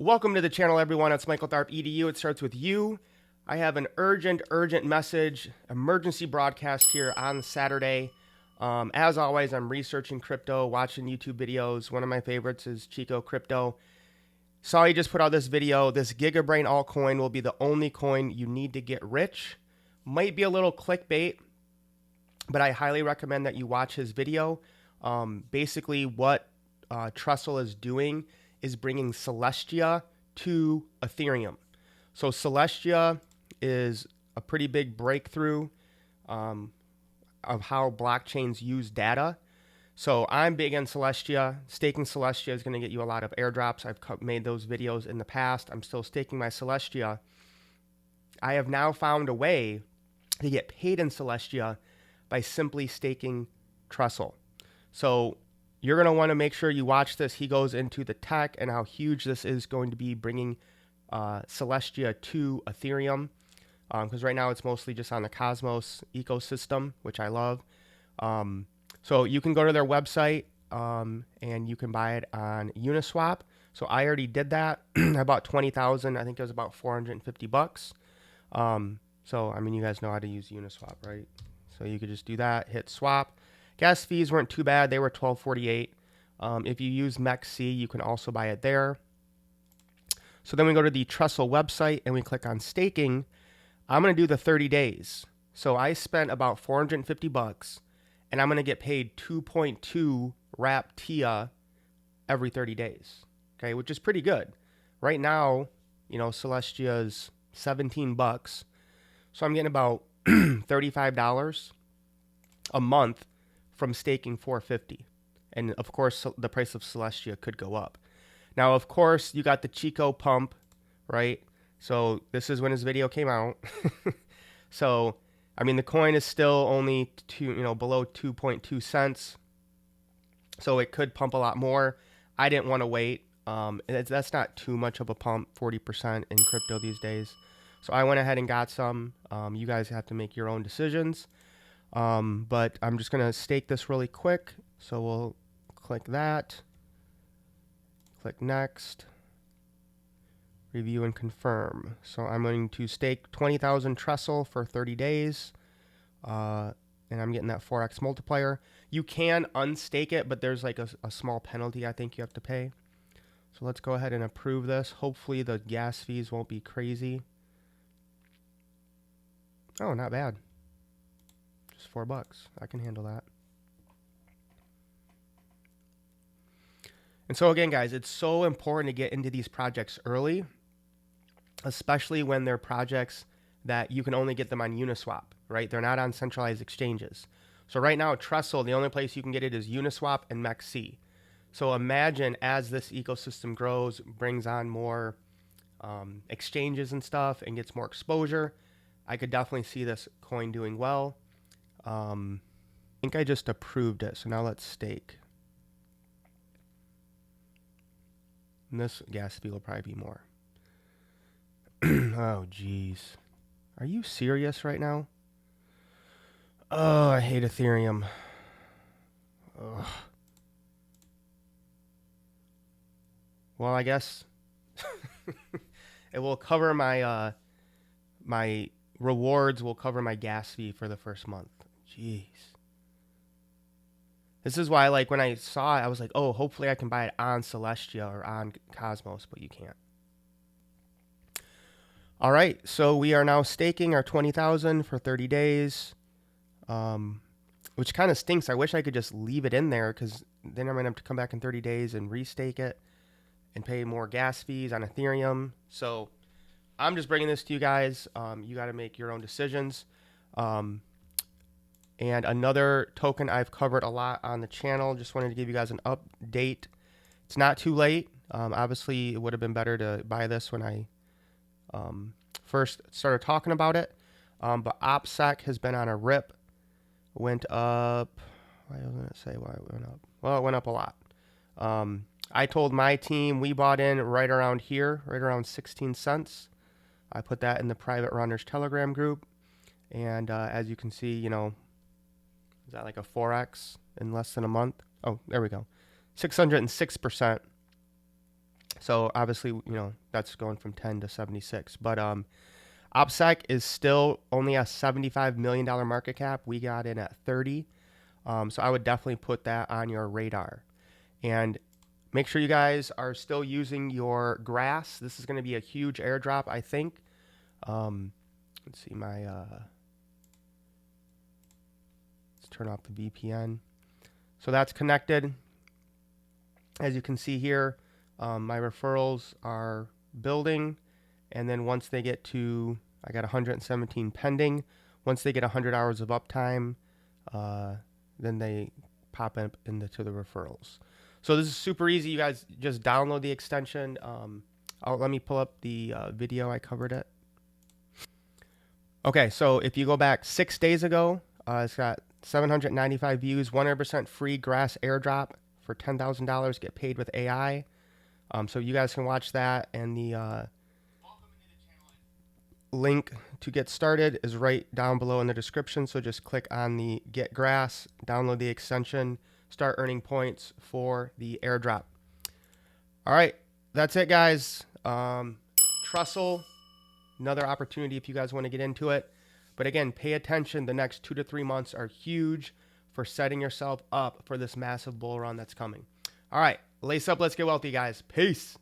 Welcome to the channel, everyone. It's Michael Tharp, EDU. It starts with you. I have an urgent message, emergency broadcast here on Saturday. As always, I'm researching crypto, watching YouTube videos. One of my favorites is Chico Crypto. Saw he just put out this video. This GIGA altcoin will be the only coin you need to get rich. Might be a little clickbait, but I highly recommend that you watch his video. Basically, what Trussell is doing is bringing Celestia to Ethereum. So Celestia is a pretty big breakthrough of how blockchains use data. So I'm big on Celestia. Staking Celestia is going to get you a lot of airdrops. I've made those videos in the past. I'm still staking my Celestia. I have now found a way to get paid in Celestia by simply staking Trussell. So you're going to want to make sure you watch this. He goes into the tech and how huge this is going to be bringing Celestia to Ethereum. Because right now it's mostly just on the Cosmos ecosystem, which I love. So you can go to their website and you can buy it on Uniswap. So I already did that. I bought 20,000. I think it was about 450 bucks. So, I mean, you guys know how to use Uniswap, right? So you could just do that, hit swap. Gas fees weren't too bad. They were $12.48. If you use MEXC, you can also buy it there. So then we go to the Trussell website and we click on staking. I'm going to do the 30 days. So I spent about 450 bucks and I'm going to get paid 2.2 RAP TIA every 30 days. Okay, which is pretty good. Right now, you know, Celestia's 17 bucks. So I'm getting about $35 a month from staking 450. And of course, the price of Celestia could go up. Now, of course, you got the Chico pump, right? So this is when his video came out. So, I mean, the coin is still only below 2.2 cents. So it could pump a lot more. I didn't want to wait. That's not too much of a pump, 40% in crypto these days. So I went ahead and got some. You guys have to make your own decisions. But I'm just going to stake this really quick. So we'll click that. Click next. Review and confirm. So I'm going to stake 20,000 Trussell for 30 days. And I'm getting that 4x multiplier. You can unstake it, but there's like a small penalty I think you have to pay. So let's go ahead and approve this. Hopefully the gas fees won't be crazy. Oh, not bad. Just $4. I can handle that. And so again, guys, it's so important to get into these projects early, especially when they're projects that you can only get them on Uniswap, right? They're not on centralized exchanges. So right now, Trussell, the only place you can get it is Uniswap and MEXC. So imagine as this ecosystem grows, brings on more exchanges and stuff, and gets more exposure, I could definitely see this coin doing well. I think I just approved it, so now let's stake. And this gas fee will probably be more. Oh, jeez. Are you serious right now? Oh, I hate Ethereum. Ugh. Well, I guess it will cover my my rewards will cover my gas fee for the first month. Jeez. This is why, like, when I saw it, I was like, oh, hopefully I can buy it on Celestia or on Cosmos, but you can't. All right, so we are now staking our 20,000 for 30 days, which kind of stinks. I wish I could just leave it in there because then I'm going to have to come back in 30 days and restake it and pay more gas fees on Ethereum. So I'm just bringing this to you guys. You got to make your own decisions. And another token I've covered a lot on the channel. Just wanted to give you guys an update. It's not too late. Obviously, it would have been better to buy this when I first started talking about it. But OPSEC has been on a rip. Went up. I was going to say why it went up. Well, it went up a lot. I told my team we bought in right around here, right around 16 cents. I put that in the private runners Telegram group. And as you can see, you know, is that like a 4x in less than a month? Oh, there we go. 606%. So obviously, that's going from 10 to 76. But OPSEC is still only a $75 million market cap. We got in at 30. So I would definitely put that on your radar. And make sure you guys are still using your grass. This is going to be a huge airdrop, I think. Let's see let's turn off the VPN. So that's connected. As you can see here, my referrals are building. And then once they get to, I got 117 pending. Once they get 100 hours of uptime, then they pop up into the referrals. So this is super easy. You guys just download the extension. Let me pull up the video. I covered it. Okay, so if you go back 6 days ago, it's got 795 views, 100% free grass airdrop for $10,000. Get paid with AI. So you guys can watch that, and the link to get started is right down below in the description. So just click on the Get Grass, download the extension, start earning points for the airdrop. All right, that's it, guys. Trussell, another opportunity if you guys want to get into it. But again, pay attention. The next 2 to 3 months are huge for setting yourself up for this massive bull run that's coming. All right, lace up. Let's get wealthy, guys. Peace.